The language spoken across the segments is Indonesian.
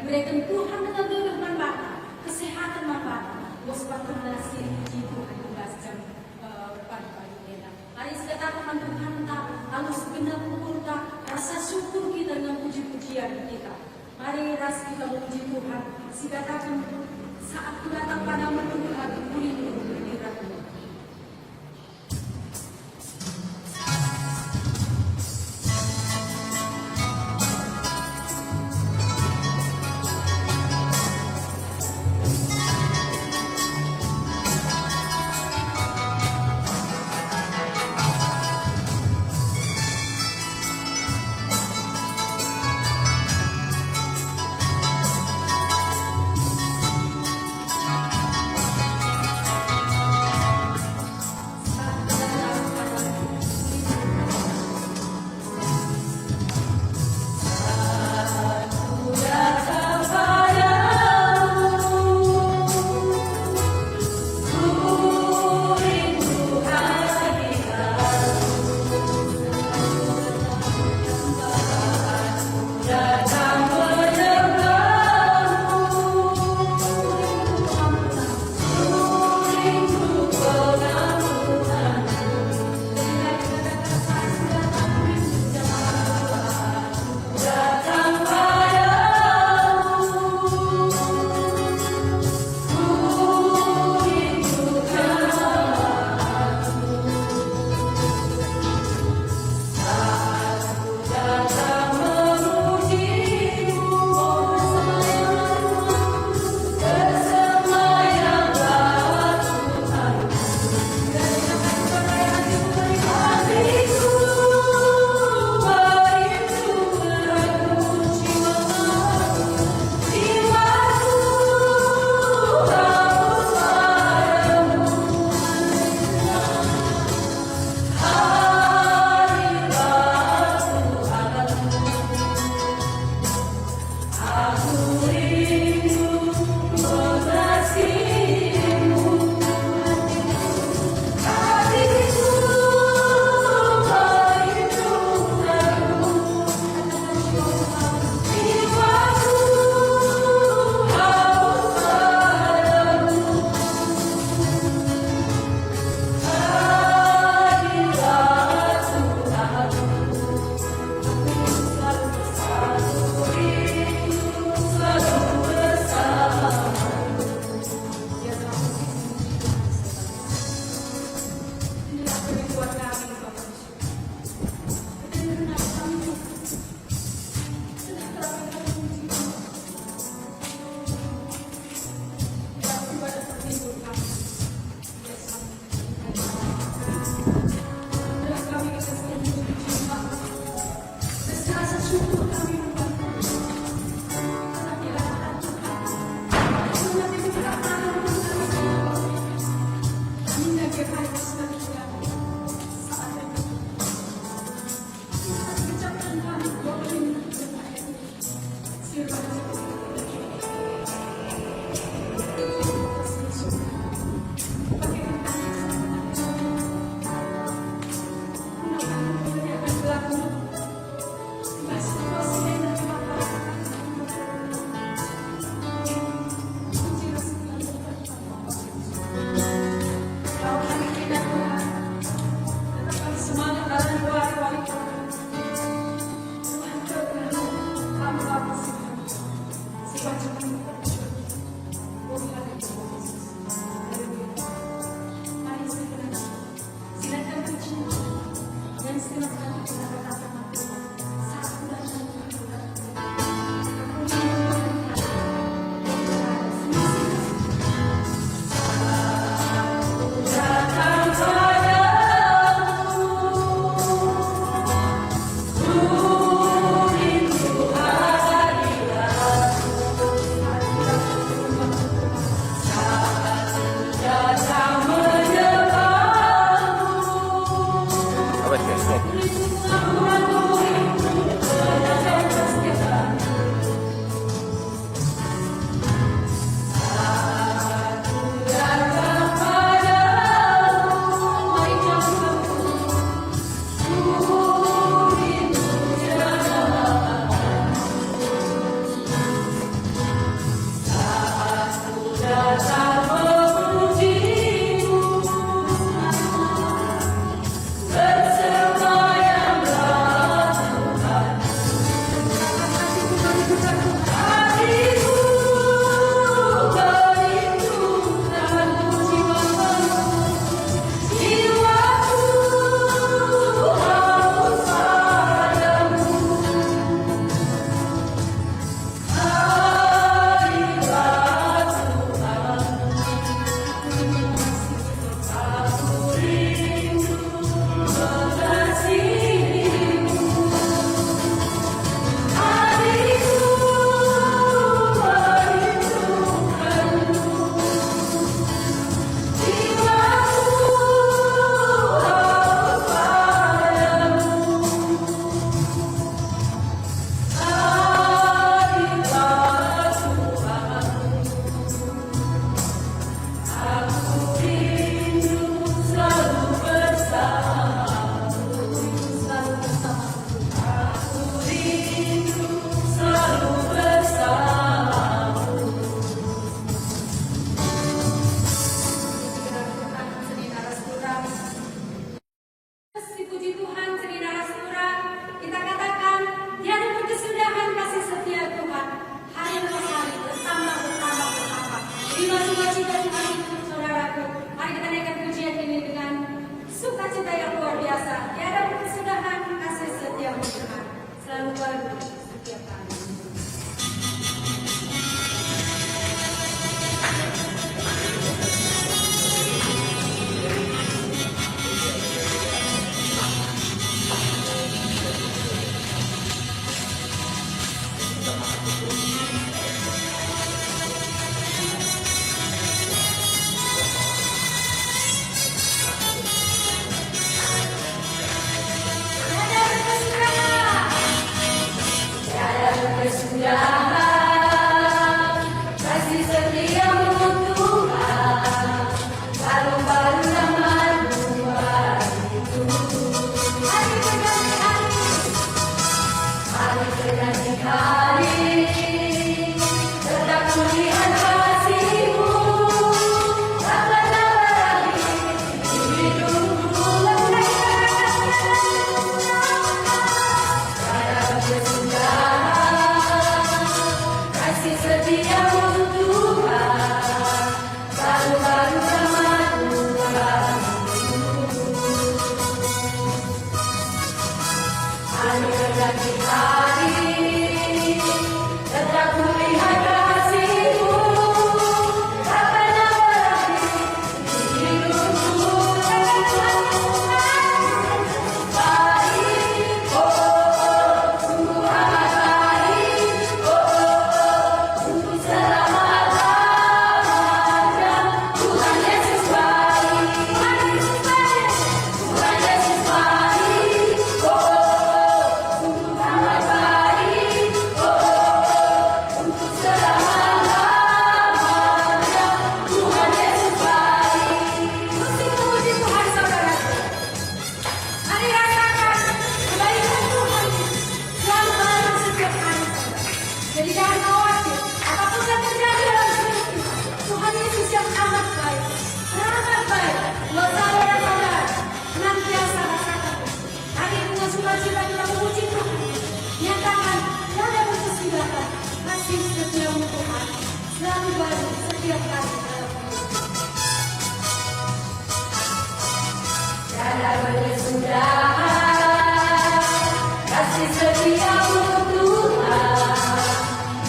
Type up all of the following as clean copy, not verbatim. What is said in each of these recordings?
diberikan Tuhan dengan firman Bapa, kesehatan Bapa, waspada nasi puji Tuhan membaca pagi-pagi kita. Hari sekatakan Tuhan tak halus benar kita rasa syukur kita dengan puji-pujian kita. Mari ras kita memuji Tuhan. Sikatakan saat kita datang padamu Tuhan, pulih diriku. Jangan khawatir, apapun yang terjadi dalam hidup kita, Tuhan Yesus yang amat baik, buat saudara-saudara, senantiasa rasakan. Hari dengan sukacita kita memuji Tuhan, nyatakan dan mempersilakan kasih setiamu Tuhan selalu baru setiap kali dalam hidup. Tiada berkesudahan kasih setiamu Tuhan,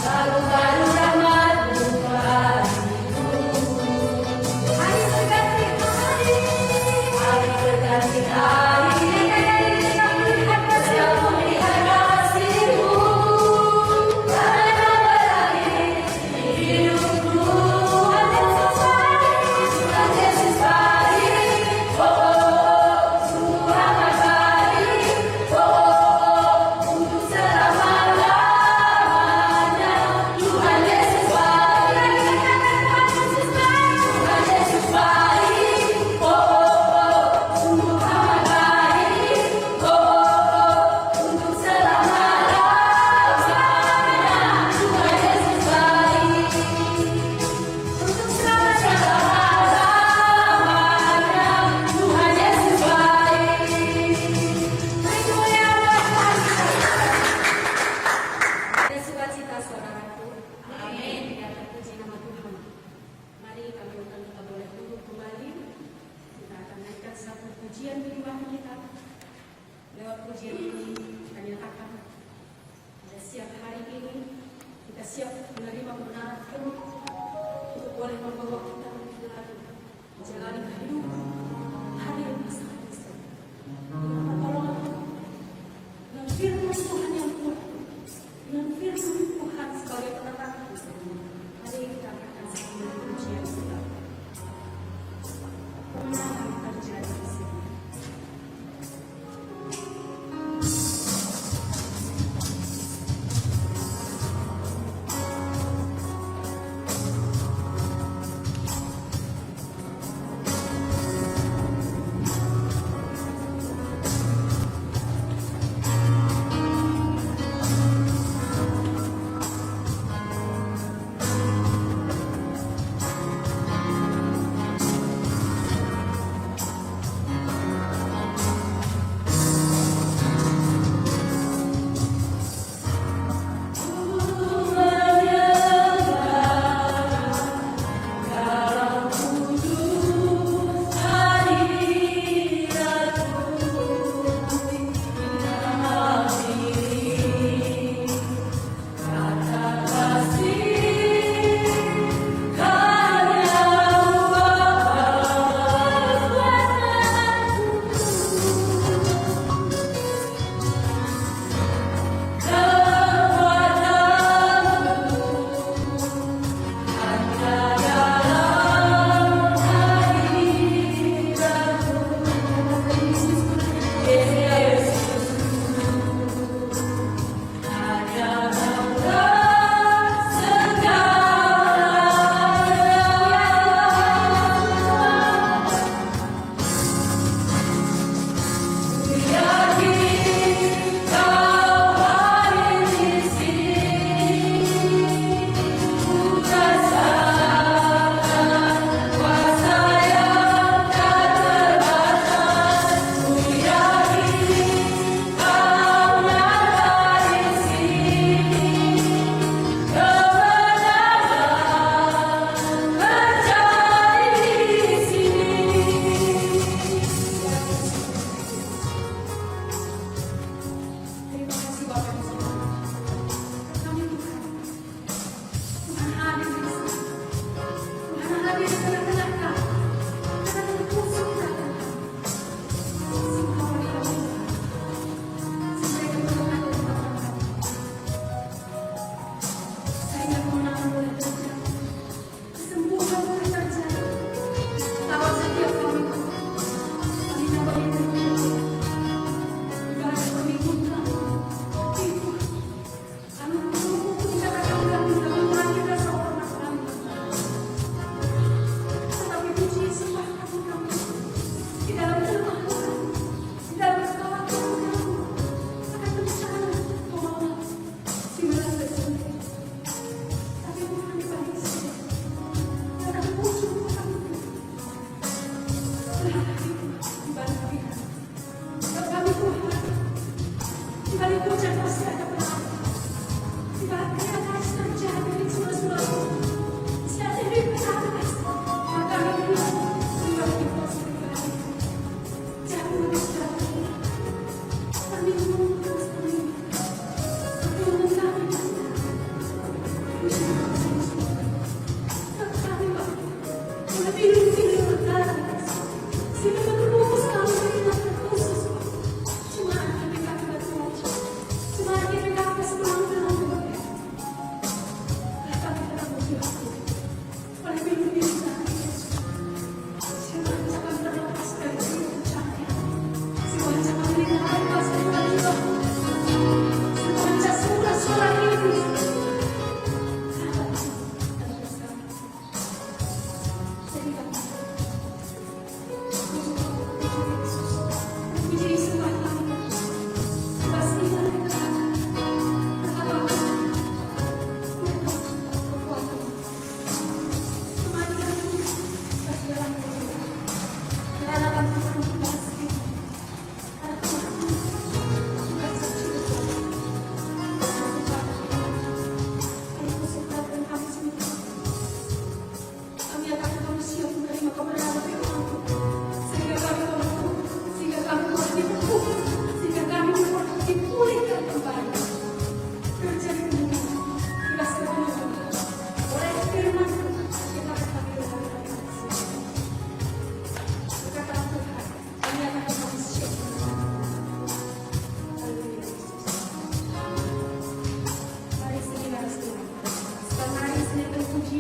baru-baru rahmat-Mu bagiku. Hari berganti hari, hari berganti hari, setiap melihat kasih-Mu, karena berakhir hidupku. Tuhan Yesus baik, Tuhan Yesus baik, oh, oh, oh, sungguh amat baik, oh, oh, oh, untuk selama-lamanya. Tuhan Yesus baik, Tuhan Yesus baik, oh, oh, oh, sungguh amat baik, oh, oh, oh, untuk selama-lamanya. Tuhan Yesus baik, untuk selama-lamanya. Tuhan Yesus baik. Haleluya, Tuhan. Dan sukacita saudaraku. Amin. Dan terpuji nama Tuhan. Mari kami undang kita boleh duduk kembali. Kita akan naikkan satu pujian di rumah kita. Lewat pujian ini kita nyatakan pada siang hari ini kita siap menerima kebenaran penuh untuk boleh membawa kita menjalani kehidupan hadir bersama Kristus. Dengan pertolongan Tuhan, dengan firman Tuhan yang kuat, dengan firman Tuhan sebagai penentang kita. Mari kita akan sambil pujian kita. Kemenangan terjadi di sini.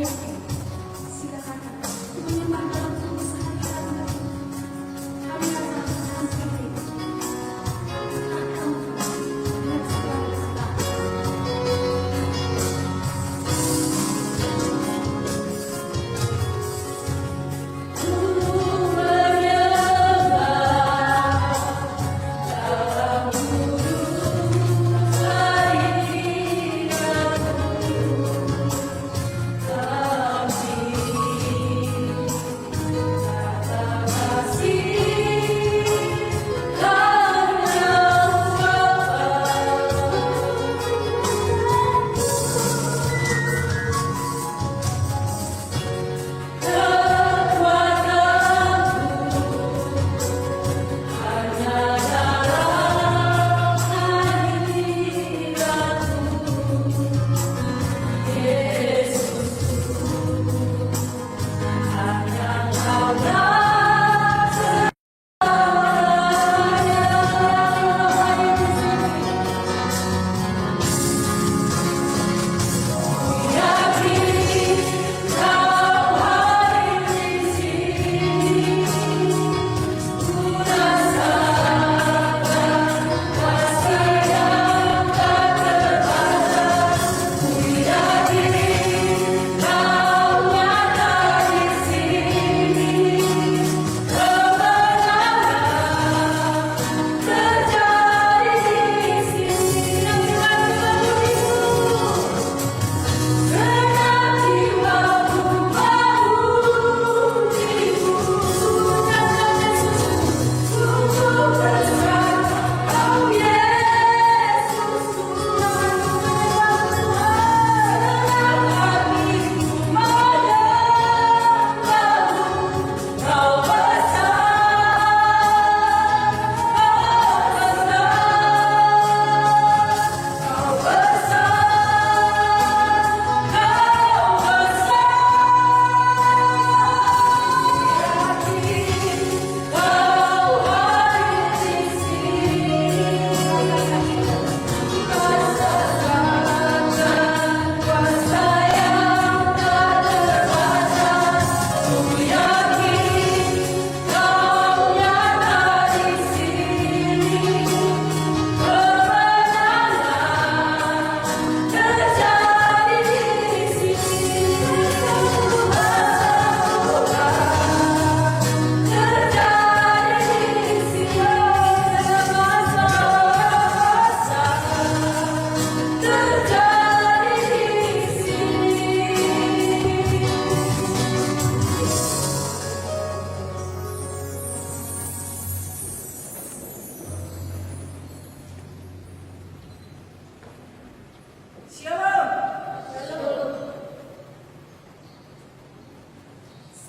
yakin. Silakan menyembah dalam tubuh sehari-hari. Kami adalah Tuhan kami. Akan dengan segala segala.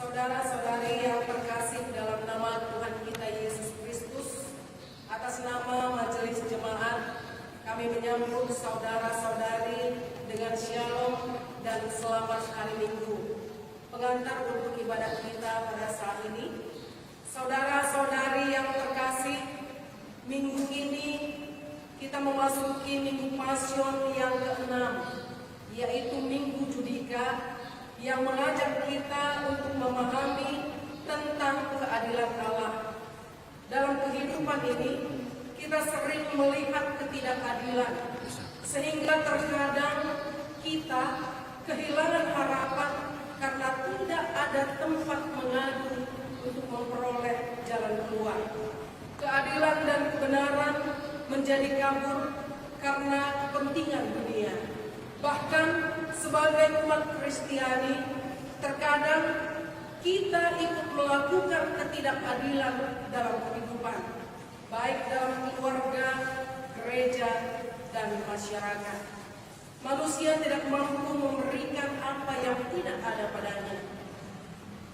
Saudara-saudari yang terkasih dalam nama Tuhan kita Yesus Kristus, atas nama Majelis Jemaat, kami menyambut saudara-saudari dengan shalom dan selamat hari Minggu. Pengantar untuk ibadat kita pada saat ini, saudara-saudari yang terkasih, minggu ini kita memasuki Minggu Pasion yang ke-6, yaitu Minggu Judika, yang mengajak kita untuk memahami tentang keadilan Allah. Dalam kehidupan ini, kita sering melihat ketidakadilan, sehingga terkadang kita kehilangan harapan karena tidak ada tempat mengadu untuk memperoleh jalan keluar. Keadilan dan kebenaran menjadi kabur karena kepentingan dunia. Bahkan sebagai umat Kristiani, terkadang kita ikut melakukan ketidakadilan dalam kehidupan, baik dalam keluarga, gereja, dan masyarakat. Manusia tidak mampu memberikan apa yang tidak ada padanya.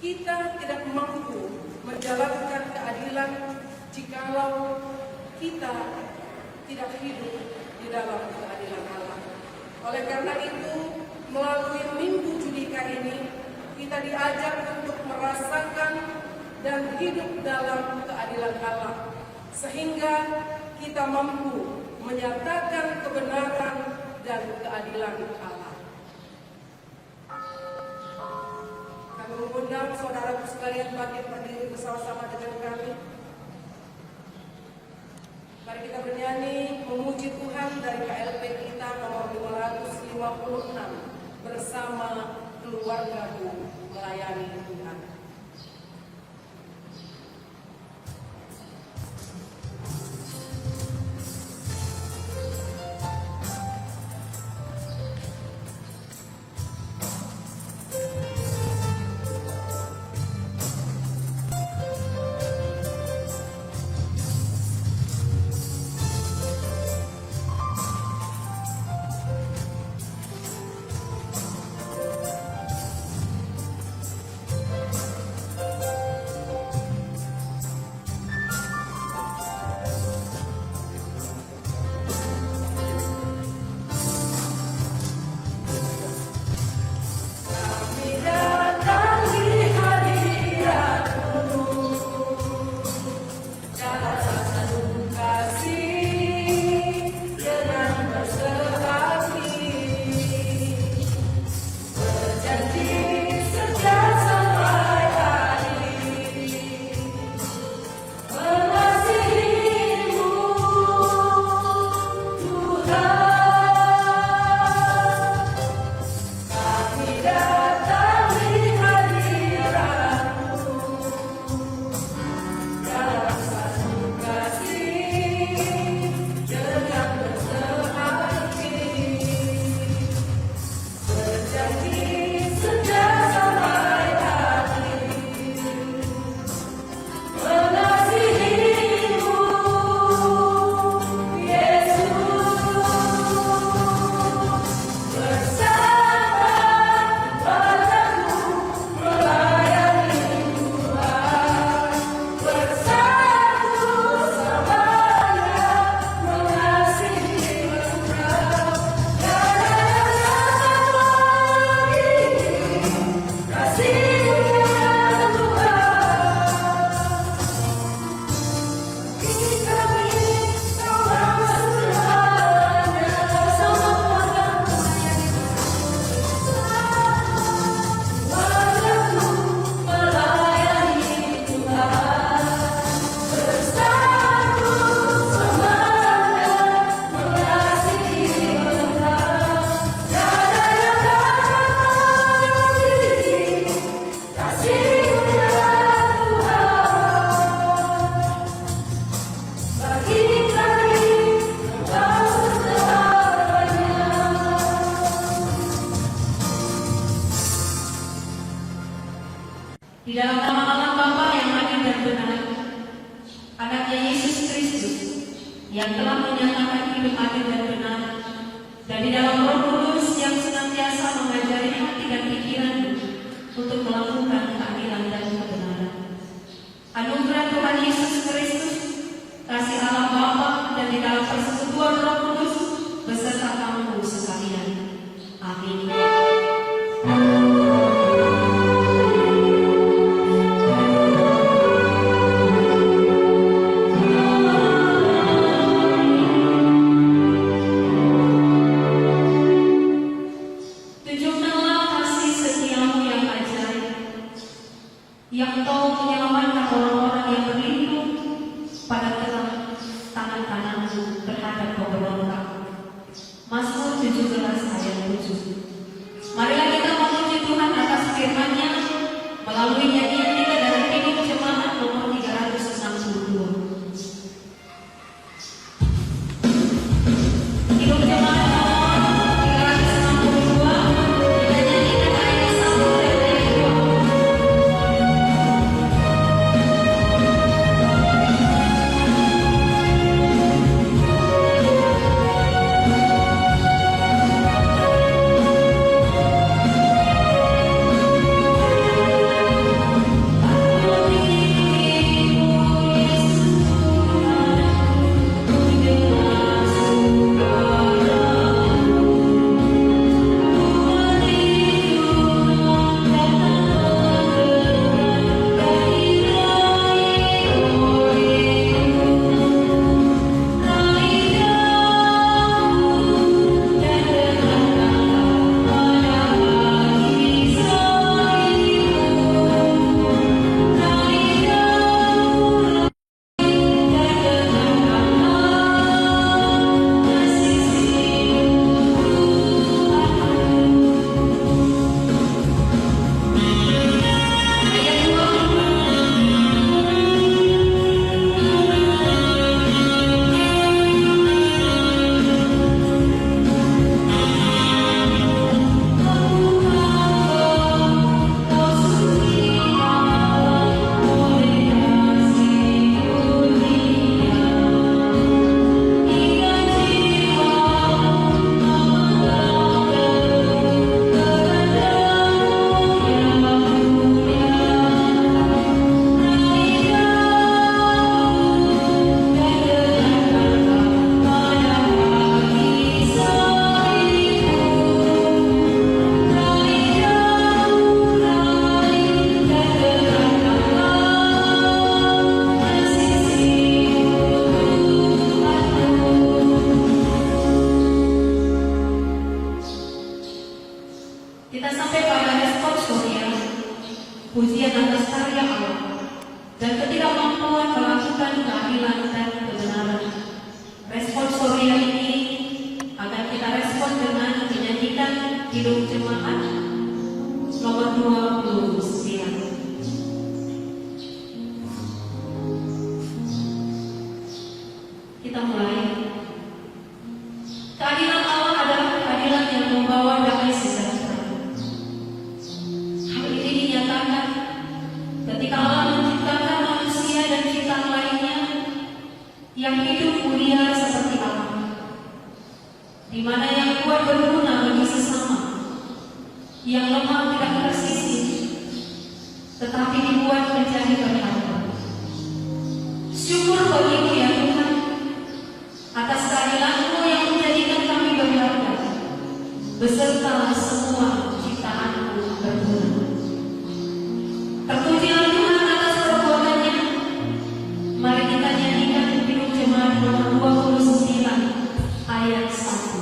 Kita tidak mampu menjalankan keadilan jikalau kita tidak hidup di dalam keadilan Allah. Oleh karena itu, melalui Minggu Judika ini, kita diajak untuk merasakan dan hidup dalam keadilan Allah, sehingga kita mampu menyatakan kebenaran dan keadilan Allah. saudaraku sekalian bangkit berdiri bersama-sama dengan kami. Mari kita bernyanyi memuji Tuhan dari KLP kita nomor 556 bersama keluargaku melayani Tuhan. Di dalam nama Allah Bapa yang adil dan benar, anaknya Yesus Kristus yang telah menyatakan hidup adil dan benar, dan di dalam Roh Kudus yang senantiasa mengajari hati dan pikiranmu untuk melakukan keadilan dan kebenaran. Anugerah Tuhan Yesus Kristus, kasih Allah Bapa dan di dalam persekutuan Roh Kudus beserta kamu sekalian. Amin. Yang kau menyelamatkan orang-orang yang berlindung pada tangan kananmu terhadap pemberontak. Mazmur 17 ayat 7. Marilah kita memuji Tuhan atas firman-Nya melalui nyanyian kita dari Hidup Jemaat nomor 362. Hidup Jemaat nomor 362, kita nyanyikan ayat 1 dan ayat 2. Kita sampai pada responsoria, pujian atas karya Allah, dan ketidakmampuan melakukan keadilan dan kebenaran. Responsoria ini akan kita respon dengan menyanyikan Kidung Jemaat nomor 29. Kita mulai. Keadilan Allah adalah keadilan yang membawa damai sejahtera. Hal ini dinyatakan ketika Allah menciptakan manusia dan ciptaan lainnya yang hidup mulia seperti Allah, di mana yang kuat berguna bagi sesama, yang lemah tidak tersisih, tetapi dibuat menjadi berharga. Syukur bagimu ya Tuhan atas keadilan-Mu yang menjadikan kami berharga, beserta semua ciptaan-Mu berguna. Terpujilah Tuhan atas perbuatannya. Mari kita nyanyikan Kidung Jemaat nomor 29 ayat 1.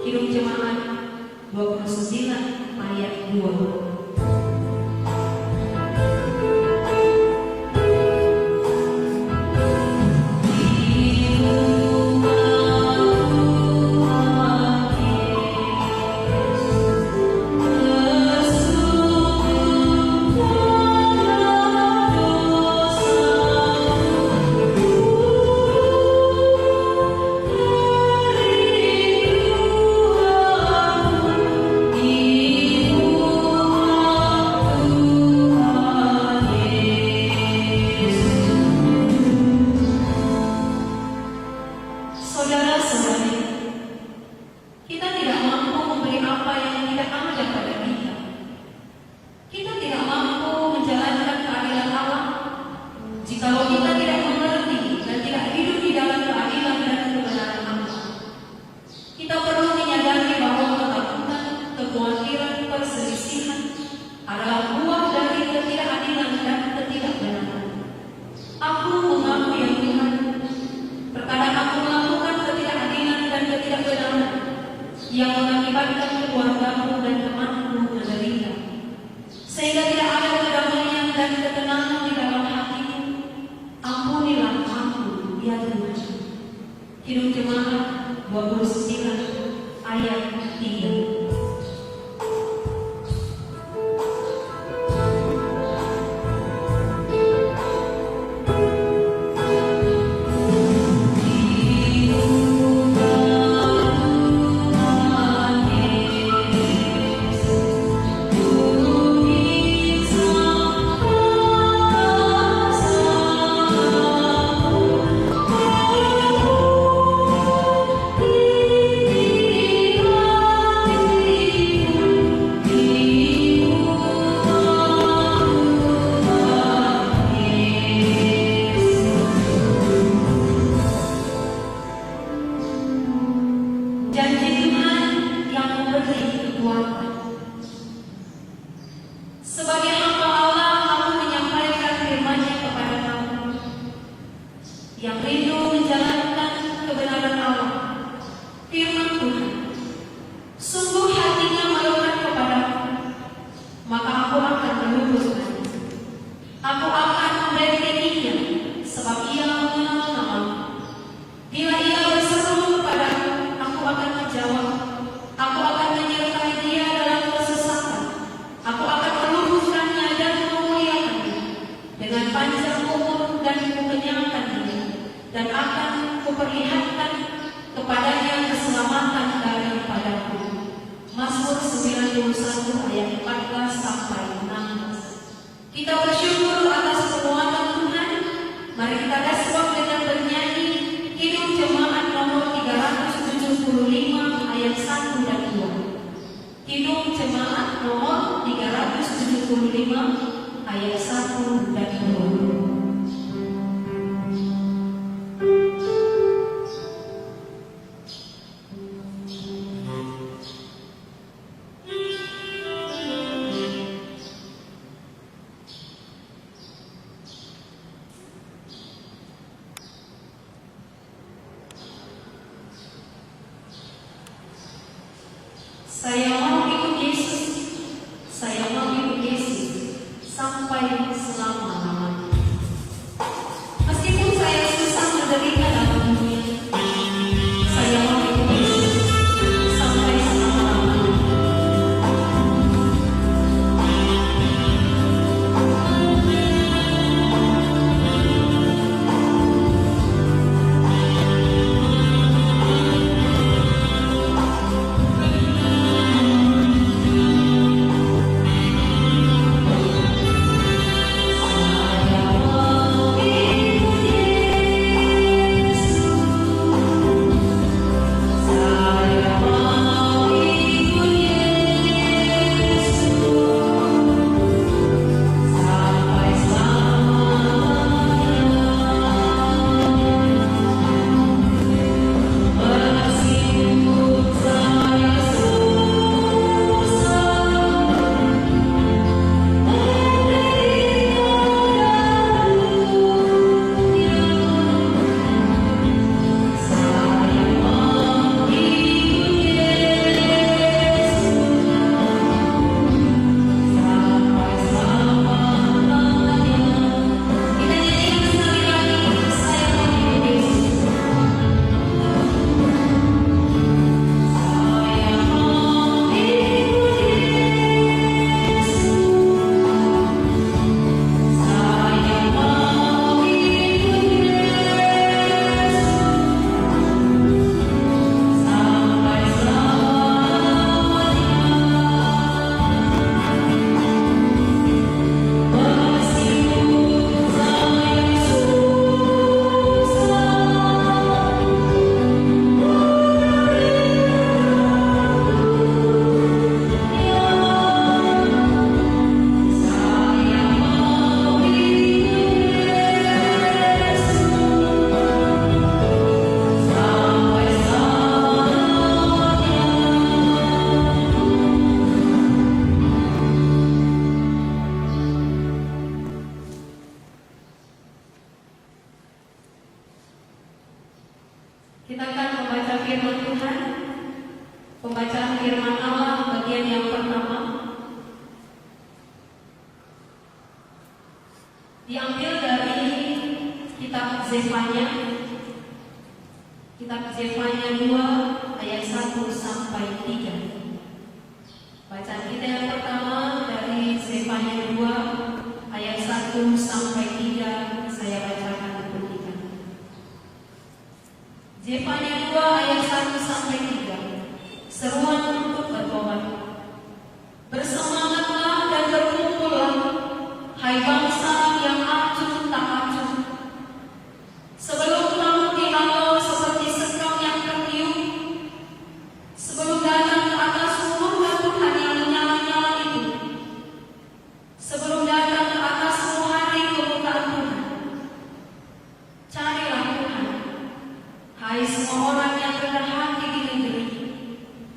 Kidung Jemaat 29 ayat 2. Yang mengakibatkan keluargamu dan temanmu menderita, sehingga tidak ada kedamaian dan ketenangan di dalam hatimu. Ampunilah aku, ya Tuhan. Kidung Jemaat 29 ayat 3. 91 ayat 14 sampai 16. Kita bersyukur atas perbuatan Tuhan. Mari kita respon dengan bernyanyi Kidung Jemaat nomor 375 ayat 1 dan 2. Kidung Jemaat nomor 375 ayat 1 dan 2. Saya mau ikut Yesus, saya mau ikut Yesus sampai selama-lamanya. Meskipun saya susah menderita dalam dunia, saya mau ikut Yesus sampai selama-lamanya. Kita akan membaca firman Tuhan. Pembacaan firman Allah bagian yang pertama diambil dari kitab Zefanya. Kitab Zefanya 2 ayat 1 sampai 3. Bacaan kita yang pertama dari Zefanya 2 ayat 1 sampai 3. Saya bacakan bertiga. Zefanya 2 ayat 1 sampai 3. Seruan untuk bertobat. Bersemangatlah dan berkumpullah, hai bangsa yang acuh tak acuh. Sebelum kamu dihalau seperti sekam yang tertiup, sebelum datang ke atas murka Tuhan yang menyala-nyala itu, sebelum datang ke atas hari kemuliaan Tuhan, carilah Tuhan, hai semua orang yang rendah hati di negeri,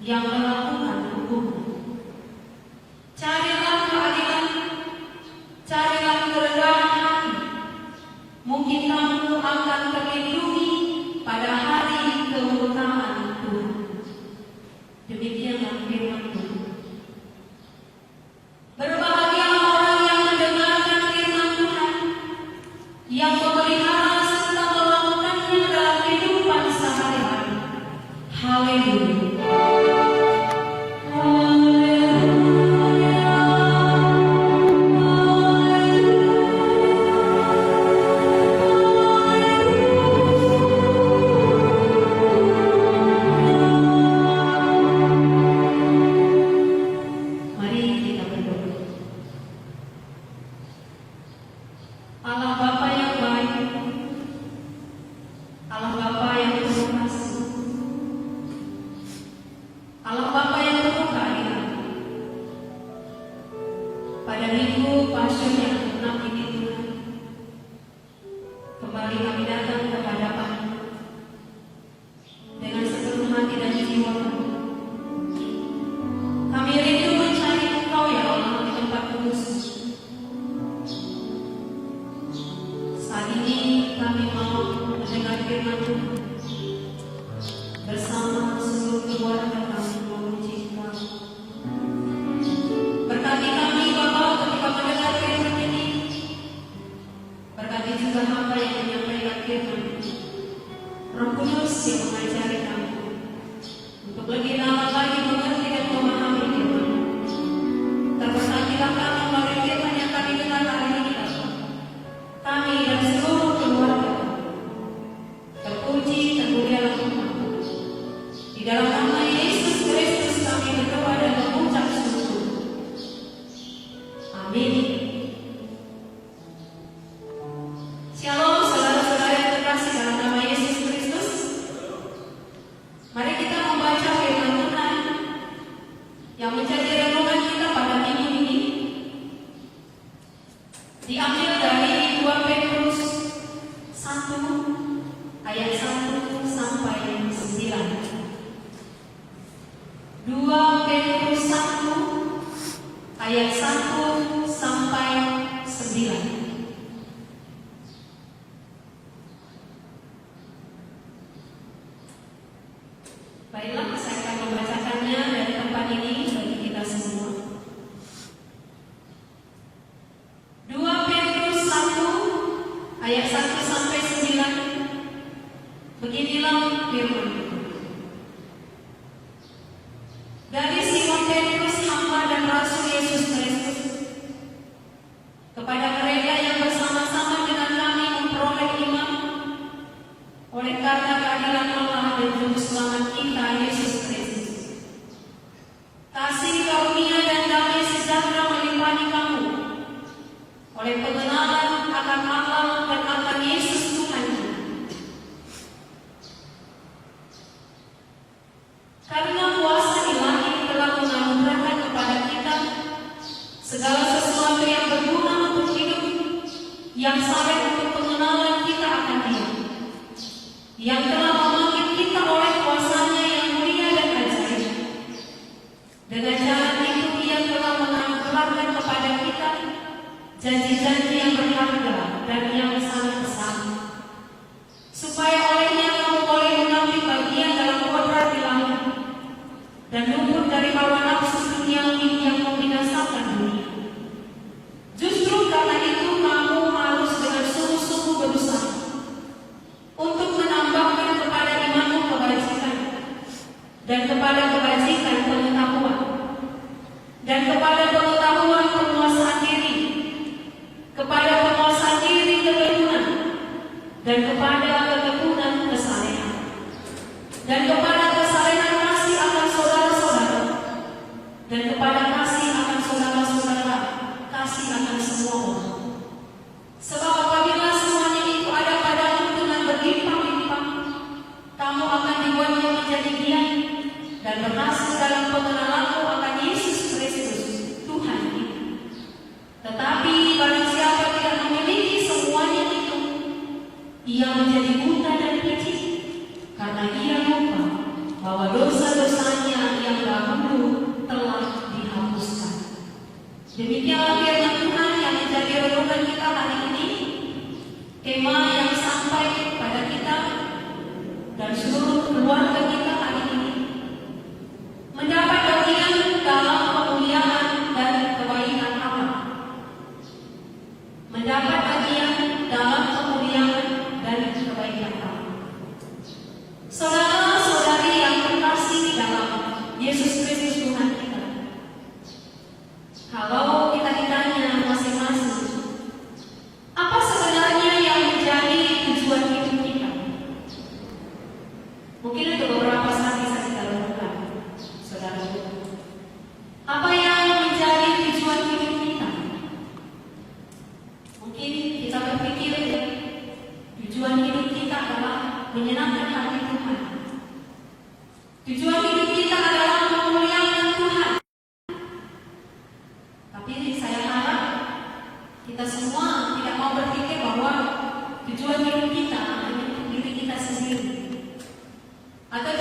yang melakukan hukum. Carilah keadilan, carilah kerendahan hati. Mungkin kamu akan terlindungi pada hari kemuliaan Tuhan. Demikianlah firman Tuhan. Berbahagialah orang yang mendengarkan firman Tuhan, yang memelihara serta melakukannya dalam kehidupan sehari-hari. Haleluya. bersama seluruh keluarga kami memuji Kau. Berkati kami Bapa ketika mendengar firman ini. Berkati juga hamba yang menyampaikan firman ini. Roh Kudus yang mengajari kami untuk lebih dalam lagi mengerti dan memahami firman. Terberkatilah kami melalui firman yang kami dengar hari ini Bapa. Kami dan seluruh keluarga. Terpuji dan mulialah Tuhan. Di dalam nama Yesus Kristus kami berdoa dan mengucap syukur. Amin. Shalom saudara-saudara yang terkasih dalam nama Yesus Kristus. Mari kita membaca firman Tuhan yang menjadi renungan kita pada minggu ini. Diambil dari 2 Petrus 1 ayat 1 sampai 9. 2 Petrus 1 ayat 1 sampai 9. Baiklah, saya akan membacakannya dari tempat ini bagi kita semua. 2 Petrus 1 ayat 1 sampai 9. Beginilah firman. Dari Simon Petrus, hamba dan rasul Yesus Kristus, kepada mereka yang bersama-sama dengan kami memperoleh iman oleh karena keadilan Allah dan Juru Selamat kita Yesus Kristus. Kasih karunia dan damai sejahtera melimpahkan kamu oleh pengenalan akan Allah dan akan Yesus Tuhan kita. Karena kuasa ilahi telah menganugerahkan kepada kita segala sesuatu yang berguna untuk hidup, yang saleh untuk pengenalan kita akan Dia, yang telah memanggil kita oleh kuasanya yang mulia dan ajaib. Dengan jalan itu Dia telah menganugerahkan kepada kita janji-janji yang berharga dan yang sangat besar, supaya olehnya kamu boleh mengambil bagian dalam kodrat ilahi dan luput dari hawa nafsu duniawi yang membinasakan dunia. Justru karena itu kamu harus dengan sungguh-sungguh berusaha untuk menambahkan kepada imanmu kebajikan, dan kepada kebajikan pengetahuan, dan kepada pengetahuan penguasaan diri, kepada penguasaan diri ketekunan, dan kepada ketekunan kesalehan, dan kepada kesalehan kasih akan saudara-saudara, dan kepada kasih akan saudara-saudara, kasih akan semua orang. Sebab apabila semuanya itu ada padamu dengan berlimpah-limpah, kamu akan dibuatnya menjadi giat dan berhasil dalam pengenalanmu akan Yesus Kristus Tuhan kita. Tetapi barang siapa tidak memiliki semuanya itu, ia menjadi buta dan picik, karena ia lupa bahwa dosa-dosanya yang dahulu telah dihapuskan. Demikianlah firman Tuhan yang menjadi renungan kita hari ini. Tema yang sampai pada kita dan seluruh keluarga kita hari ini, mendapat bagian dalam kemuliaan dan kebaikan Allah. Mendapat bagian dalam kemuliaan dan kebaikan Allah. Saudara-saudari yang terkasih dalam Yesus Kristus Tuhan kita, kalau kita ditanya masing-masing, apa sebenarnya yang menjadi tujuan hidup kita? Mungkin ada beberapa saat bisa kita lakukan, saudara. Apa yang menjadi tujuan hidup kita? Mungkin kita berpikir tujuan hidup kita adalah menyenangkan hati Tuhan. Tujuan hidup kita adalah memuliakan Tuhan. Tapi saya harap kita semua tidak mau berpikir bahwa tujuan hidup kita hanya untuk diri kita sendiri, atau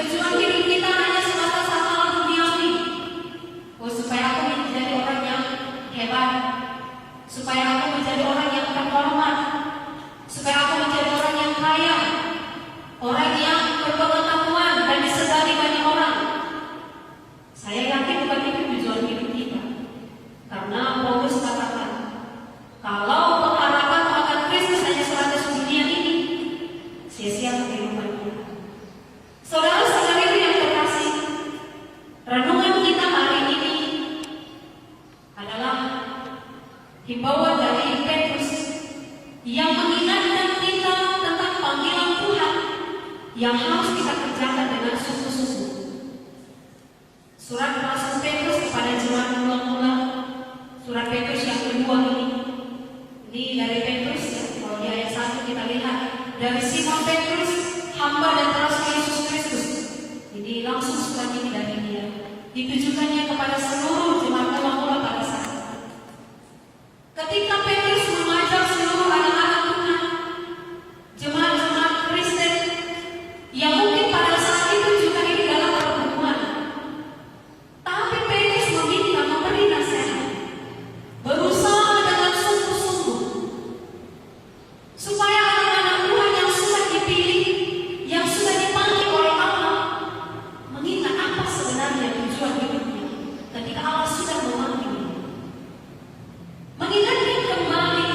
yang harus kita kerjakan dengan sungguh-sungguh. Surat Rasul Petrus kepada jemaat mula-mula, surat Petrus yang kedua ini dari Petrus ya. Kalau di ayat 1 kita lihat dari Simon Petrus, hamba dan rasul Yesus Kristus. Jadi langsung surat ini dari dia. Ditujukannya kepada seluruh jemaat mula-mula pada saat itu. Ketika Petrus mengajak seluruh anak-anak Tuhan, jemaat-jemaat Kristen yang mungkin pada saat itu juga ini dalam perhubungan, tapi Petrus meminta memberi nasihat, berusaha dengan sungguh-sungguh supaya anak-anak Tuhan yang sudah dipilih, yang sudah dipanggil oleh Allah, mengingat apa sebenarnya tujuan hidupnya ketika Allah sudah memanggil. Mengingatkan kembali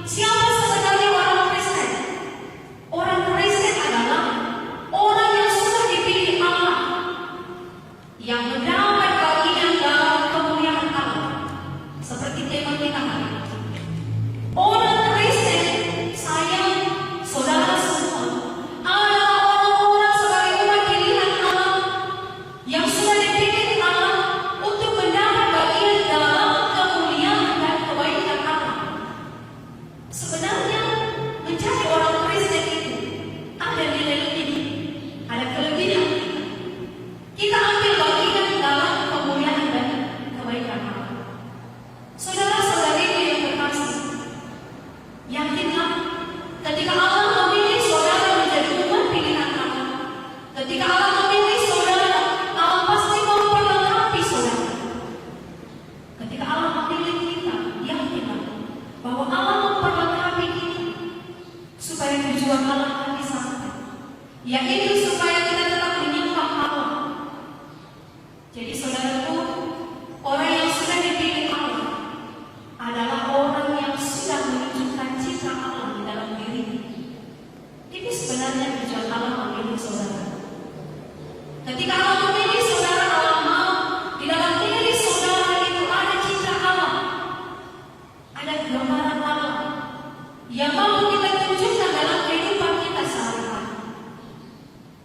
siapa sebenarnya orang Kristen. Orang Kristen adalah orang yang sudah dipilih Allah, yang mendapat bagian dalam kemuliaan Allah. Seperti tema kita hari ini. Orang Kristen, saya, saudara semua, adalah orang-orang sebagai umat pilihan Allah yang sudah dipilih Allah untuk mendapat bagian dalam kemuliaan dan kebaikan Allah. Sebenarnya menjadi orang Kristen itu ada nilai lebih, ada kelebihan. Kita ambil bagian dalam kemuliaan dan kebaikan Allah. Saudara-saudari yang terkasih, yakinlah ketika Allah memilih saudara menjadi umat pilihan Allah, ketika Allah memilih saudara, Allah pasti memperlengkapi saudara. Ketika Allah memilih kita, yakinlah bahwa Allah memperlengkapi kita supaya tujuan Allah akan disampai, yaitu supaya kita tetap menyembah Allah. Jadi saudaraku, orang yang sudah dipilih Allah adalah orang yang sudah menunjukkan citra Allah di dalam dirinya. Itu sebenarnya tujuan Allah memilih saudara. Ketika Allah memilih saudara, Allah mau di dalam diri saudara itu ada citra Allah, ada gambaran Allah yang mau kita tunjukkan dalam kehidupan kita sehari-hari.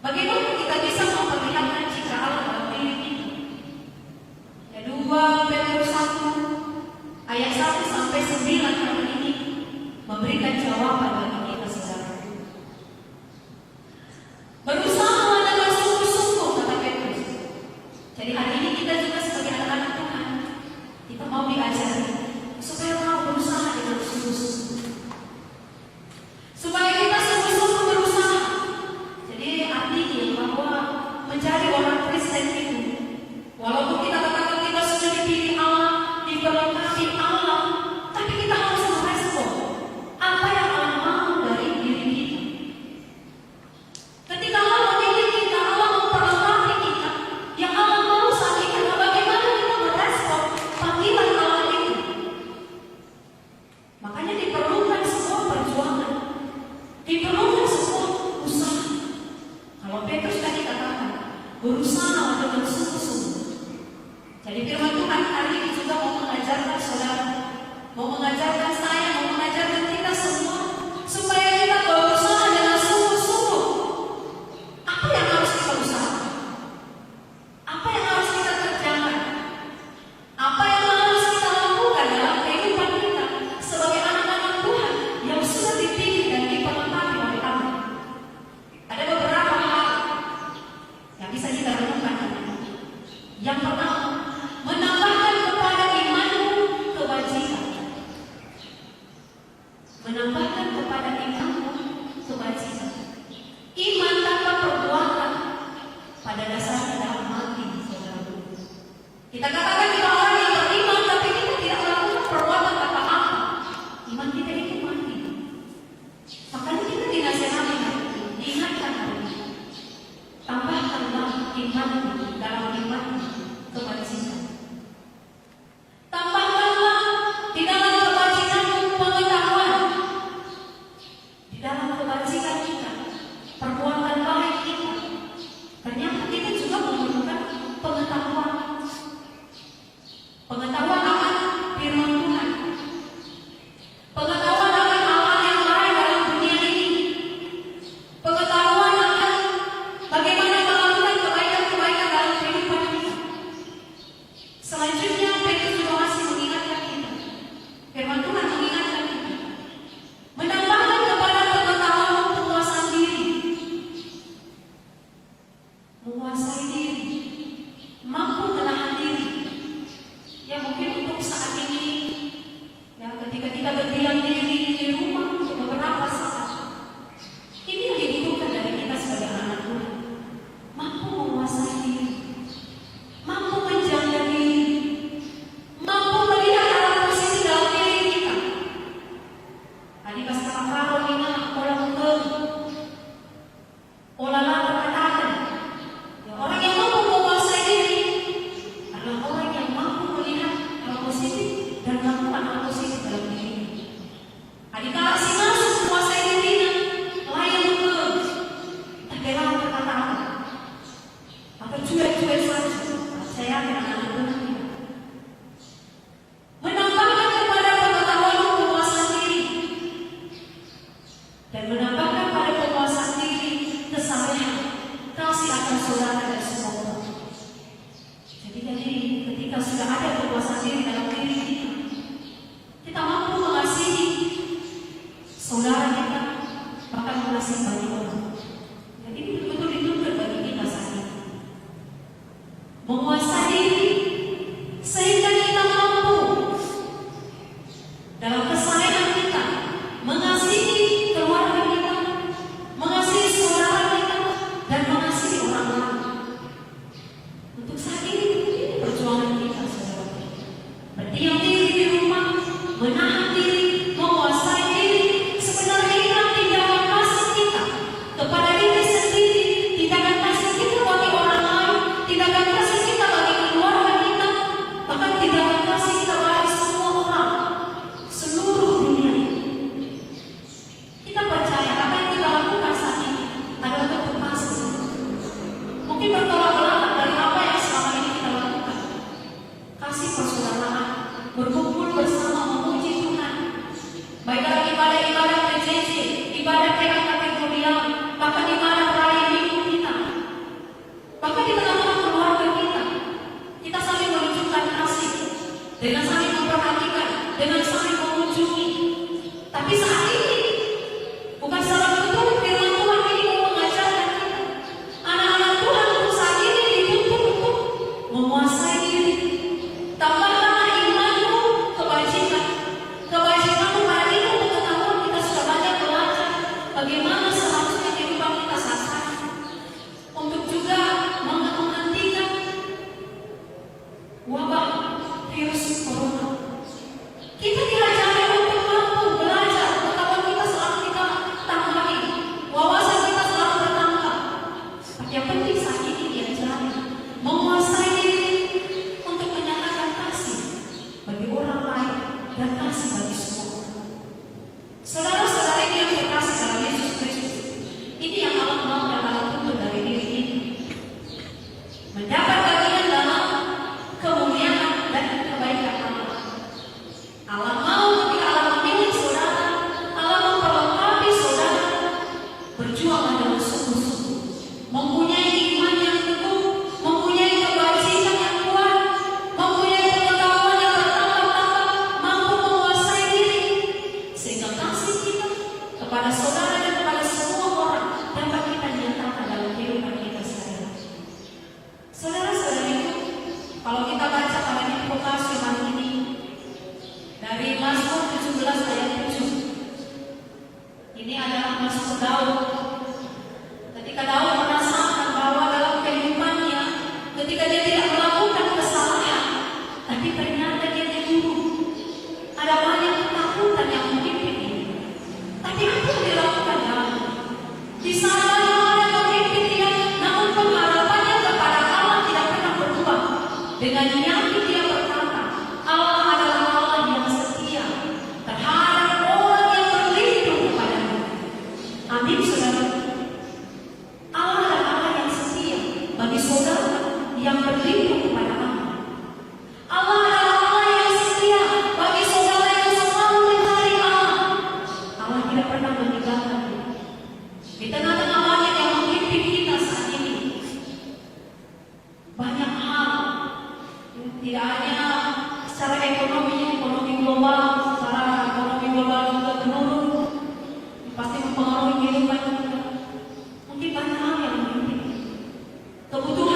Bagaimana kita bisa memperlihatkan citra Allah dalam diri kita? Ya, 2 Petrus 1 ayat 1 sampai 9 hari ini memberikan jawaban bagi kita saudara. Berusaha dengan sungguh-sungguh, kata Petrus. Jadi hari ini kita juga sebagai anak-anak Tuhan, kita mau diajari supaya mau berusaha dengan sungguh-sungguh. Supaya kita sungguh-sungguh berusaha. Jadi artinya bahwa menjadi orang Kristen itu, walaupun kita katakan kita sudah dipilih Allah, diperlengkapi Allah, tapi kita harus merespon apa yang Allah mau dari diri kita. Ketika Allah memilih kita, Allah memperlengkapi kita, yang Allah mau saat ini adalah bagaimana kita merespon panggilan Allah itu. Makanya diperlukan sebuah perjuangan, diperlukan sebuah usaha. Kalau Petrus tadi katakan, berusaha dengan sungguh-sungguh. Jadi firman Tuhan hari ini juga mau mengajarkan saudara, mau mengajarkan saya, mau mengajarkan kita semua, supaya kita berusaha dengan sungguh-sungguh. Apa yang harus kita usahakan? Apa yang harus kita kerjakan? Apa yang harus kita lakukan dalam kehidupan kita sebagai anak-anak Tuhan yang sudah dipilih dan diperlengkapi oleh Allah? Ada beberapa hal yang bisa kita lakukan. Yang pertama, menambahkan kepada imanmu kebajikan. Menambahkan kepada imanmu kebajikan. Iman tanpa perbuatan pada dasarnya adalah mati, saudara. Kita katakan kita orang yang beriman, tapi kita tidak melakukan perbuatan apa-apa, iman kita itu mati. Makanya kita dinasihati, diingatkan hari ini, tambahkanlah imanmu dalam imanmu kebajikan. Tambahkanlah di dalam kebajikanmu pengetahuan. Di dalam kebajikan kita, perbuatan baik kita, ternyata kita juga memerlukan pengetahuan. Pengetahuan akan firman Tuhan. Pengetahuan akan hal-hal yang lain dalam dunia ini. Pengetahuan akan menguasai diri, mampu menahan diri. Ya mungkin untuk saat ini, ya ketika kita berdiam diri di rumah beberapa saat, ini yang dibutuhkan dari kita sebagai anak Tuhan. Mampu menguasai diri, mampu menjaga diri, mampu melihat arah posisi dalam diri kita. Tadi pas Karo ini orang olahlah berkatakan, ya, orang yang mampu menguasai diri adalah orang yang mampu melihat hal positif dan melakukan hal positif dalam diri. Adikala si masuk menguasai dirinya, layan terkena perkataan atau cuek-cuek saja. Saya akan anak menambahkan kepada pengetahuan penguasaan diri dan menambahkan pada penguasaan diri kesabaran, kasih akan saudara dan semua orang. Jadi ketika sudah ada penguasaan diri dalam diri kita, kita mampu mengasihi saudara kita, bahkan mengasihi banyak orang. Jadi ini betul-betul dituntut bagi kita saat ini. Menguasai diri sehingga kita mampu dalam kesalehan kita mengasihi keluarga kita, mengasihi saudara kita, dan mengasihi orang lain. Untuk saat ini perjuangan kita, saudara. Berdiam diri di rumah, menahan diri, menguasai diri. Sebenarnya inilah tindakan kasih kita kepada diri sendiri, tindakan kasih kita bagi orang lain, tindakan kasih kita bagi keluarga kita, bahkan tindakan kasih kita bagi semua orang, seluruh dunia. Kita percaya apa yang kita lakukan saat ini adalah bentuk kasih. Mungkin bertolak belakang dari apa yang selama ini kita lakukan. Kasih persaudaraan, berkumpul bersama memuji Tuhan. Baik dalam ibadah-ibadah PJJ, ibadah PKK kategorial, bahkan ibadah perayaan minggu kita, bahkan di tengah-tengah keluarga kita saling menunjukkan kasih, dengan saling memperhatikan, dengan saling mengunjungi. Tapi saat ini bukan salah betul firman Tuhan ini mau mengajarkan kita. Anak-anak Tuhan untuk saat ini dituntut untuk menguasai diri. Tambahkanlah imanmu kebajikan. Kebajikanmu pada ilmu pengetahuan kita sudah banyak belajar bagaimana seharusnya kehidupan kita saat ini. Untuk juga menghentikan wabah virus corona. Kita diajari untuk mampu belajar, pengetahuan kita selalu kita tambahi, wawasan kita selalu bertambah. Yang penting saat ini diajari menguasai diri untuk menyatakan kasih bagi orang lain dan kasih bagi semua orang. Saudara-saudara ini yang terkasih dalam Yesus Kristus, ini yang Allah mau dan Allah tuntut dari diri ini. Mendapat bagian dalam kemuliaan dan kebaikan Allah. Allah mau ketika Allah memilih saudara, Allah memperlengkapi saudara, berjuang dengan sungguh-sungguh, mempunyai iman yang teguh, mempunyai kebajikan yang kuat, mempunyai pengetahuan yang bertambah-tambah, mampu menguasai diri, sehingga kasih kita kepada saudara dan kepada semua orang dapat kita nyatakan dalam kehidupan kita sehari-hari. Saudara-saudariku, kalau kita baca pada di pembukaan firman ini dari Mazmur 17 ayat 7, ini adalah Mazmur Daud. Ketika Daud merasakan bahwa dalam kehidupannya, ketika dia tidak melakukan kesalahan, tapi ternyata dia diburu, ada banyak ketakutan yang menghimpit dia. Tapi apa yang dilakukan Daud? Di sana banyak yang menghimpit dia, namun pengharapannya kepada Allah tidak pernah berubah. Dengan yakin dia berkata, Allah adalah Allah yang setia terhadap orang yang berlindung kepada-Nya. Amin, saudara. Allah adalah Allah yang setia bagi saudara yang berlindung kepada Allah. Allah adalah Allah yang setia bagi saudara yang selalu mencari Allah. Allah tidak pernah meninggalkan kita. Di tengah-tengah banyak yang menghimpit kita saat ini, banyak hal, tidak hanya secara ekonomi global, secara ekonomi global juga menurun, pasti mempengaruhi kehidupan kita. Mungkin banyak hal yang menghimpit. Kebutuhan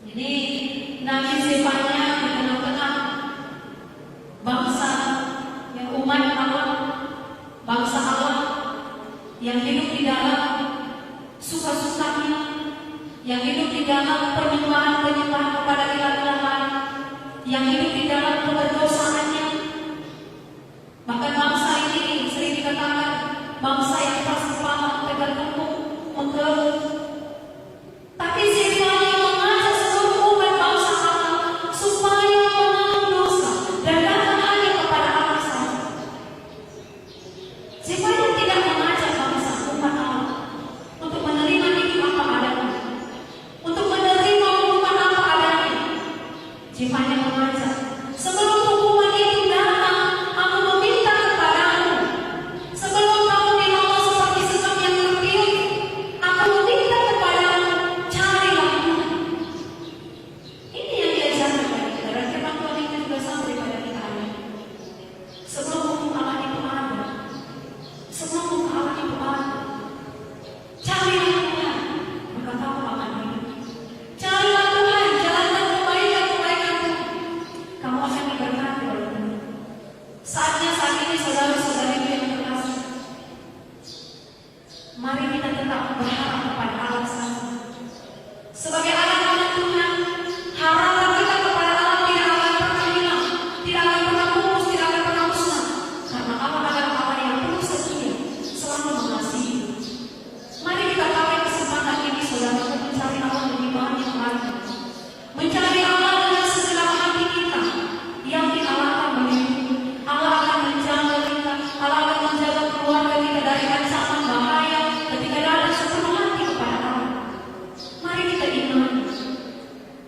Ini nabi sifatnya di tengah-tengah bangsa yang umat Allah, bangsa Allah yang hidup di dalam suka-sukanya, yang hidup di dalam penyembahan-penyembahan kepada ilah-ilah, yang hidup di dalam keberdosaannya. Bahkan bangsa ini sering dikatakan bangsa yang keras kepala, tegar tengkuk, menggelut. Tapi sifatnya mengajak seluruh umat bangsa Allah supaya mengaku dosa dan datang hanya kepada Allah saja. Sifatnya tidak mengajak bangsa umat Allah untuk menerima hidup apa adanya, untuk menerima hukuman apa adanya. Sifatnya mengajak, sebelum hukuman itu datang, aku meminta kepadamu. Sebelum kamu dibawa seperti sekam yang tertiup, aku meminta kepadamu, carilah Tuhan. Ini yang diajarkan kepada kita, dan firman Tuhan itu juga sampai pada kita hari ini. Sebelum hukum Allah itu ada, sebelum hukum Allah itu ada, carilah Tuhan, maka kamu akan hidup. Carilah Tuhan, jalankan kebaikan-kebaikan Tuhan, kamu akan diberkati oleh Tuhan. Saatnya saat ini saudara-saudariku yang terkasih, mari kita tetap berharap kepada Allah saja. Sebagai anak-anak Tuhan, harapan kita kepada Allah tidak akan pernah hilang, tidak akan pernah pupus, tidak akan pernah musnah, karena Allah adalah Allah yang penuh setia, selalu mengasihi. Mari kita pakai kesempatan ini, saudara, untuk mencari Allah lebih banyak lagi, mencari Allah dengan segenap hati kita. Yakin Allah akan melindungi, Allah akan menjaga kita, Allah akan menjaga keluarga kita dari ancaman bahaya ketika datang sepenuh hati kepada Allah. Mari kita imani.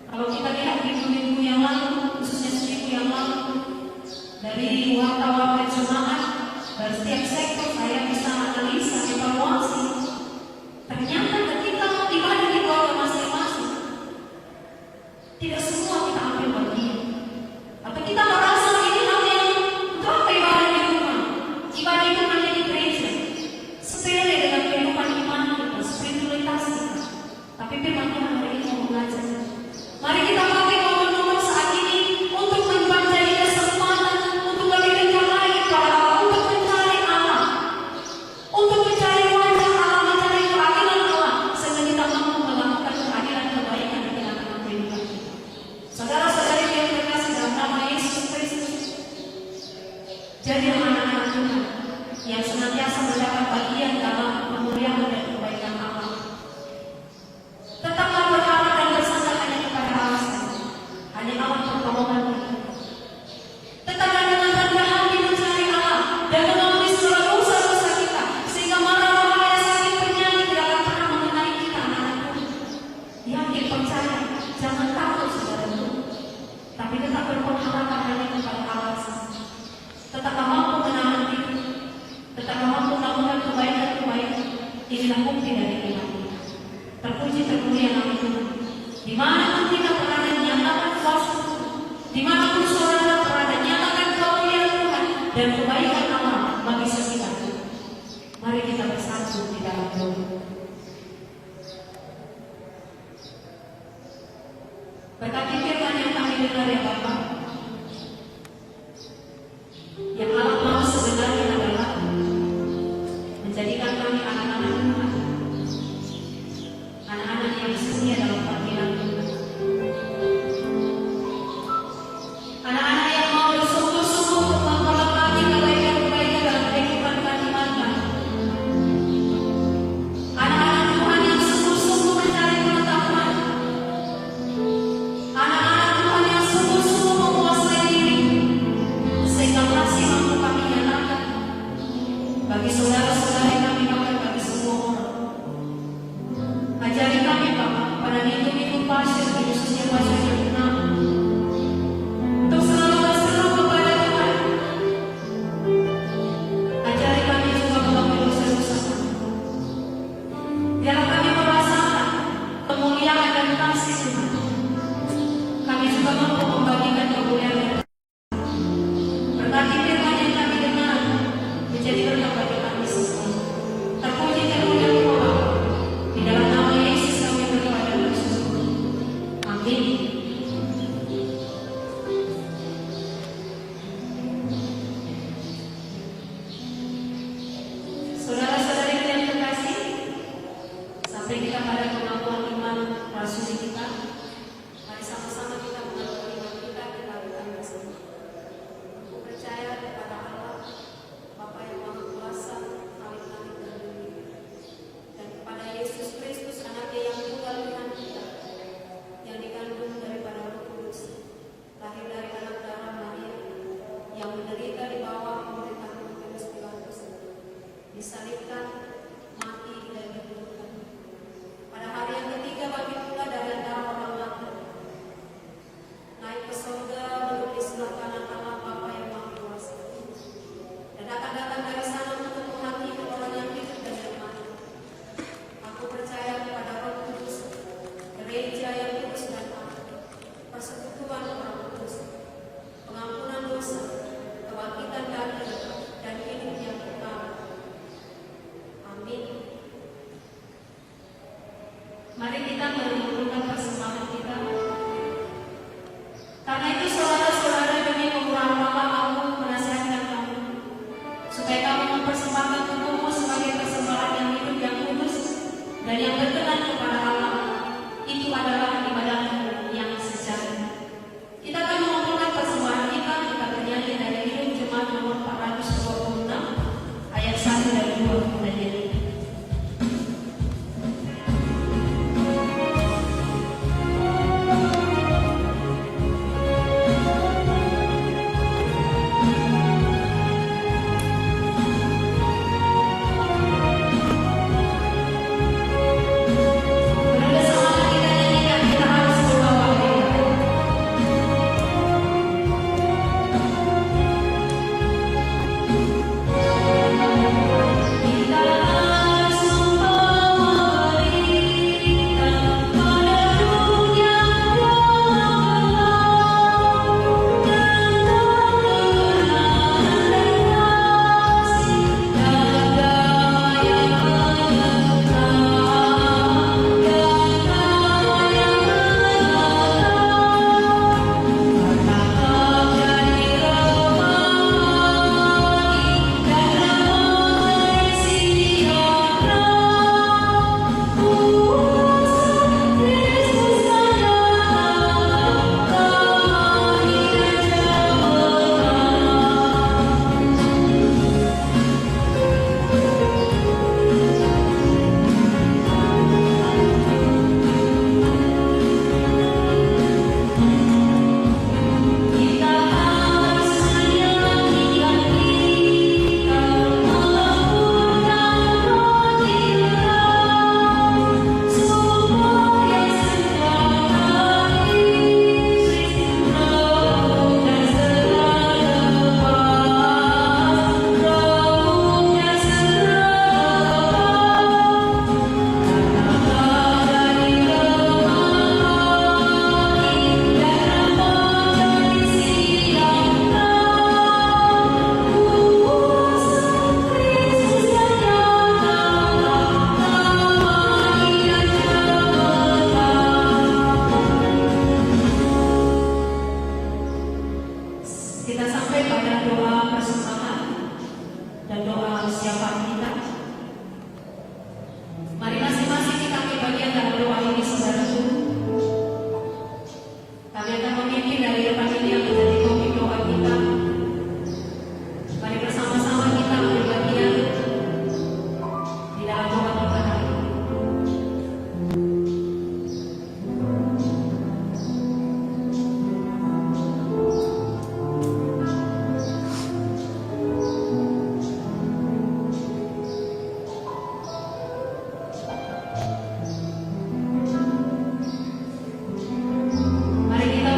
Kalau kita lihat minggu-minggu yang lalu, khususnya seminggu yang lalu, dari wartawan jemaat, dari setiap sektor saya bisa analisa, evaluasi. Ternyata ketika ibadah di keluarga masing-masing, tidak semua kita ambil bagian. Atau kita merasa ini hal yang untuk apa ibadah di rumah? Ibadah itu hanya di gereja, sepele dengan kehidupan iman kita, spiritualitas kita. Tapi firman Tuhan hari ini mau mengajar. Mari kita pakai momen-momen saat ini untuk menjadi kesempatan untuk lebih dekat lagi kepada Allah, untuk mencari Allah, untuk mencari wajah Allah, mencari keadilan Allah, sehingga kita mampu melakukan keadilan kebaikan di tengah-tengah kehidupan kita. Saudara-saudari yang terkasih dalam nama Yesus Kristus, jadilah anak-anak Tuhan yang senantiasa mendapat bagian dalam kemuliaan dan kebaikan Allah. Tetaplah berharap dan bersandar hanya kepada Allah saja, hanya Allah pertolongan kita. Tetaplah dengan rendah hati mencari Allah dan mengakui segala dosa-dosa kita, sehingga mara bahaya sakit penyakit tidak akan pernah mengenai kita, anak-anak Tuhan. Yakin, percaya, jangan takut saudaraku, tapi tetap berpengharapan hanya kepada Allah saja. Tetaplah mampu menahan diri, tetaplah mampu melakukan kebaikan-kebaikan. Inilah bukti dari iman kita. Terpuji termulia nama Tuhan. Dimanapun kita berada, nyatakan kuasa Tuhan. Dimanapun saudara berada, nyatakan kemuliaan Tuhan dan kebaikan Allah bagi setiap kita. Mari kita bersatu di dalam doa. Berkati firman yang kami dengar ya Bapak, yang Allah mau sebenarnya adalah menjadikan kami anak-anak Tuhan, anak-anak yang setia dalam panggilan Tuhan, anak-anak yang mau bersungguh-sungguh untuk memperlengkapi kebaikan-kebaikan dalam kehidupan kami makan, anak-anak Tuhan yang sungguh-sungguh mencari pengetahuan, anak-anak Tuhan yang sungguh-sungguh Saudara-saudari yang terkasih, sampai kita pada pengakuan iman rasuli kita, mari sama-sama kita mengaku iman kita lakukan bersama. Aku percaya kepada Allah, Bapa yang Maha Kuasa, langit-langit dan bumi, dan kepada Yesus Kristus, Anaknya yang tunggal Tuhan kita, yang dikandung daripada Roh Kudus, lahir dari anak darah Maria, yang menderita di bawah pemerintahan Pontius Pilatus, disalibkan, mati dan dikuburkan. Pada hari yang ketiga bangkit pula dari antara orang mati, naik ke surga duduk di sebelah kanan Allah Bapa yang Maha Kuasa, dan akan datang dari sana untuk menghakimi orang yang hidup dan yang mati. Aku percaya kepada Roh Kudus, gereja yang kudus dan am, persekutuan orang kudus, pengampunan dosa, kebangkitan dari dan hidup yang kekal. Amin. Mari kita mengumpulkan persembahan kita. Karena itu saudara-saudara, demi pemurahan Allah, aku menasihatkan kamu supaya kamu mempersembahkan tubuhmu sebagai persembahan yang hidup, yang kudus, dan yang berkenan kepada Allah. Itu adalah ibadahmu yang sejati. Kita akan mengumpulkan persembahan kita bernyanyi dari Hidup Jemaat nomor 426 ayat 1 dan 2 menjadi. Bersama kita nyanyikan, kita harus membawa kita. Kita harus membawa kita pada dunia gelap dan kebenaran dan kasih dan daya menyertai dan daya kita harus menyanyikan, kita melakukan roti terang supaya segera Kristus rohnya segera lepas, rohnya segera lepas, karena dari kita sampai pada doa persembahan dan doa siapa kita. Mari masing-masing kita ambil bagian dalam doa ini, saudaraku. Kami akan memimpin dari depan ini yang menjadi topik doa kita. Mari bersama-sama kita ambil bagian di dalam doa kita hari ini. Mari kita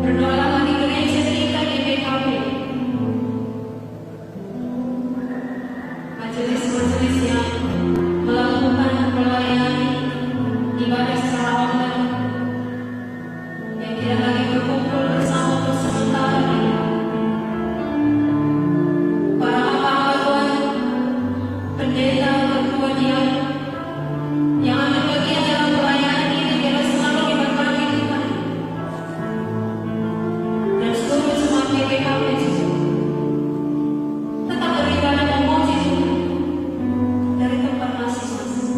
Berdoalah di gereja kita di BKP. Majelis-majelis yang melakukan pelayanan ibadah secara online, yang tidak lagi berkumpul bersama untuk sementara ini. Para hamba Tuhan, pendeta, ketua dian yang ambil bagian dalam pelayanan ini biarlah selalu diberkati Tuhan. Dan seluruh jemaat GPKP juga tetap beribadah memuji Tuhan dari tempat masing-masing.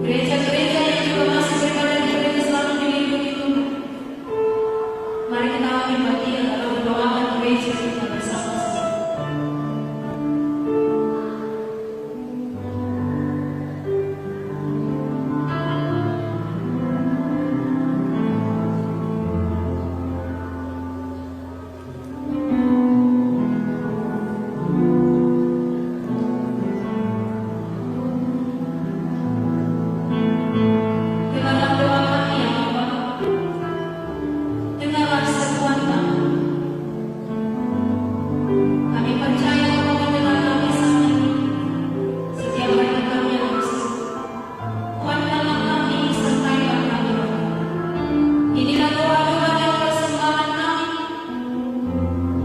Gereja-gereja yang juga masih beribadah di gereja selalu dilindungi Tuhan. Mari kita ambil bagian dalam mendoakan gereja kita bersama-sama. Dengarlah doa kami ya Bapa. Dengarlah seruan kami. Kami percaya bahwa mendengar kami saat ini. Setiap hari kami yang bersih. Tuhan dalam kami sertailah kami Bapa. Inilah doa-doa dan persembahan kami.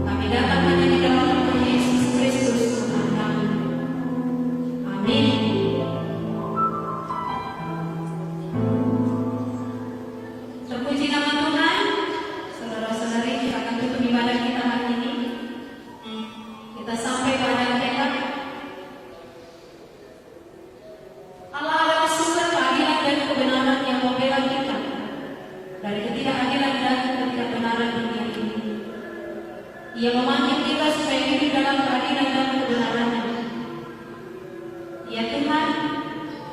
Kami datang hanya di dalam nama Yesus Kristus Tuhan kami. Amin. Terpuji nama Tuhan. Saudara-saudari, kita akan tutup ibadah kita hari ini. Kita sampai pada tekad. Allah adalah sumber keadilan dan kebenaran yang membela kita dari ketidakadilan dan ketidakbenaran dunia ini. Ia memanggil kita supaya hidup dalam keadilan dan kebenaran-Nya. Ya Tuhan,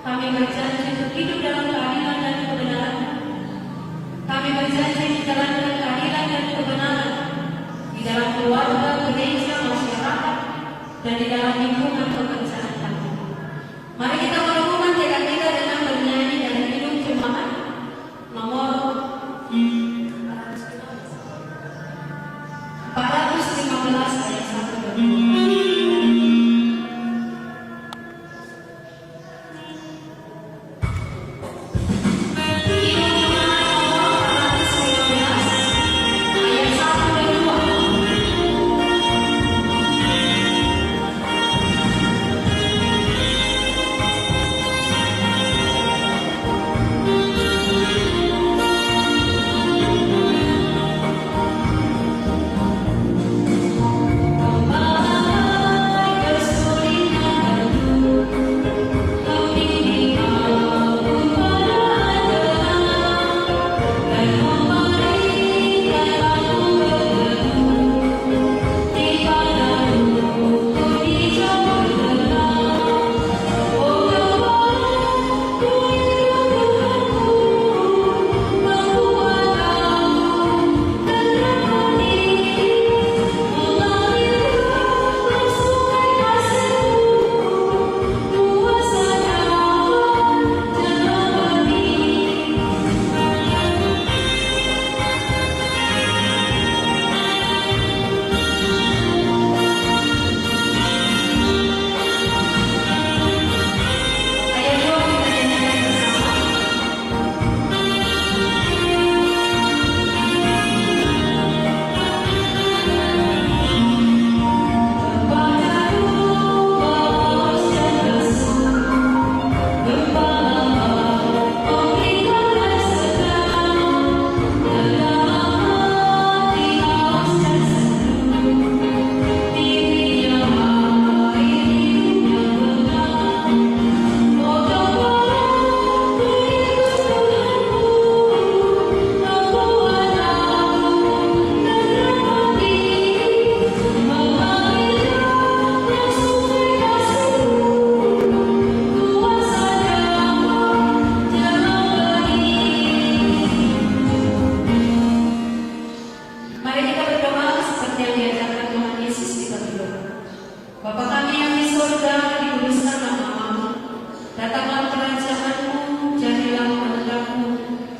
kami berjanji untuk hidup dalam keadilan dan kebenaran. Kami berjanji menjalankan keadilan dan kebenaran di dalam keluarga, gereja, masyarakat, dan di dalam lingkungan pekerjaan kami. Mari kita melakukan tekad kita dengan bernyanyi dari Kidung Jemaat nomor 415 ayat 1 dan 2. Ayat 1 dan 2.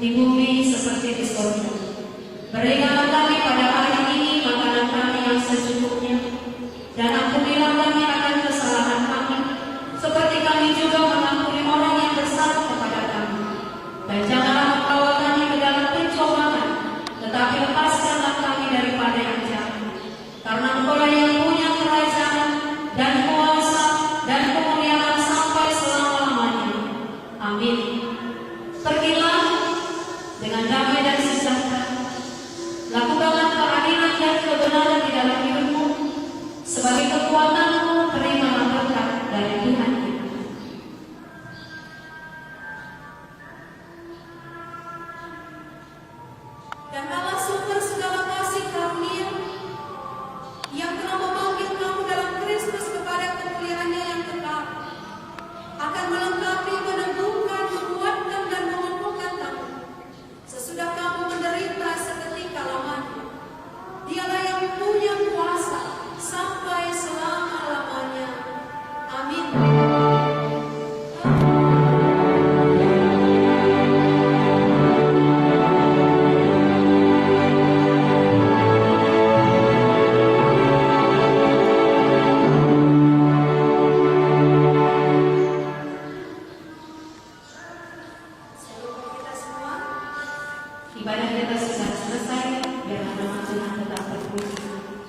di bumi seperti di surga. Berikanlah kami pada hari ini makanan kami yang secukupnya, dan ampunilah kami akan kesalahan kami, seperti kami juga mengampuni orang yang bersalah kepada kami. Dan janganlah membawa kami ke dalam pencobaan, tetapi lepaskanlah kami daripada yang jahat. Karena Engkau yang punya kerajaan dan kuasa dan kemuliaan sampai selama-lamanya. Amin. Pergilah dengan damai dan sejahtera. Lakukanlah keadilan dan kebenaran di dalam hidupmu. Sebagai kekuatanmu, terimalah berkat dari Tuhan kita. Dan Allah sumber segala kasih karunia yang telah memanggil kamu dalam Kristus kepada kemuliaannya yang kekal, akan melengkapi, meneguhkan, menguatkan, dan mengukuhkan kamu sesudah kamu menderita seketika lamanya. Dialah yang punya kuasa sampai selama-lamanya. Amin. Saya lupa kita semua. Ibadah kita sudah selesai, biarlah nama Tuhan tetap terpuji.